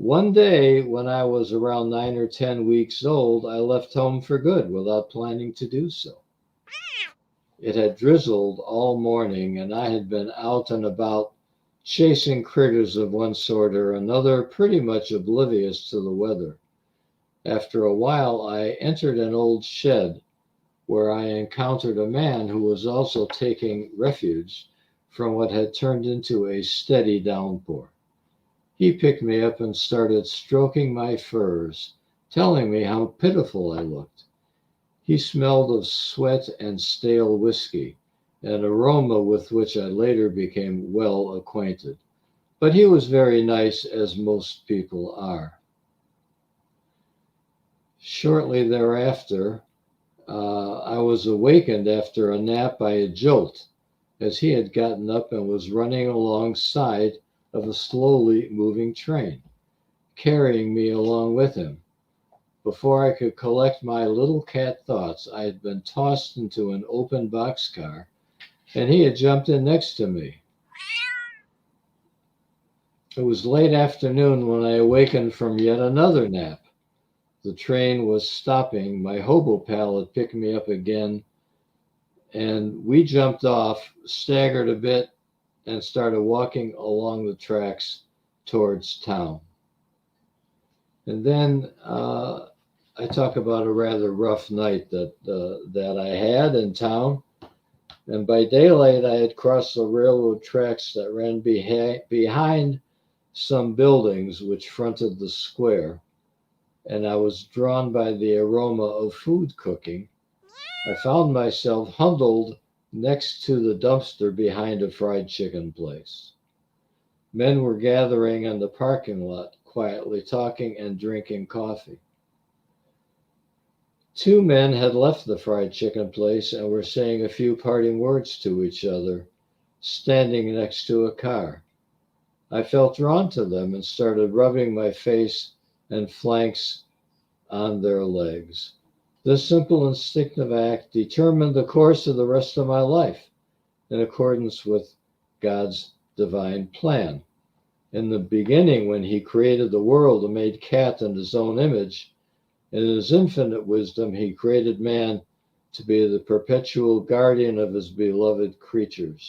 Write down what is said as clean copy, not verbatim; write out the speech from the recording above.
One day, when I was around 9 or 10 weeks old, I left home for good without planning to do so. It had drizzled all morning, and I had been out and about chasing critters of one sort or another, pretty much oblivious to the weather. After a while, I entered an old shed where I encountered a man who was also taking refuge from what had turned into a steady downpour. He picked me up and started stroking my furs, telling me how pitiful I looked. He smelled of sweat and stale whiskey, an aroma with which I later became well acquainted. But he was very nice, as most people are. Shortly thereafter, I was awakened after a nap by a jolt, as he had gotten up and was running alongside of a slowly moving train, carrying me along with him. Before I could collect my little cat thoughts, I had been tossed into an open boxcar, and he had jumped in next to me. It was late afternoon when I awakened from yet another nap. The train was stopping. My hobo pal had picked me up again, and we jumped off, staggered a bit, and started walking along the tracks towards town. And then I talk about a rather rough night that I had in town. And by daylight, I had crossed the railroad tracks that ran behind some buildings which fronted the square, and I was drawn by the aroma of food cooking. I found myself huddled next to the dumpster behind a fried chicken place. Men were gathering in the parking lot, quietly talking and drinking coffee. Two men had left the fried chicken place and were saying a few parting words to each other, standing next to a car. I felt drawn to them and started rubbing my face and flanks on their legs. This simple instinctive act determined the course of the rest of my life in accordance with God's divine plan. In the beginning, when he created the world and made cat in his own image, in his infinite wisdom, he created man to be the perpetual guardian of his beloved creatures.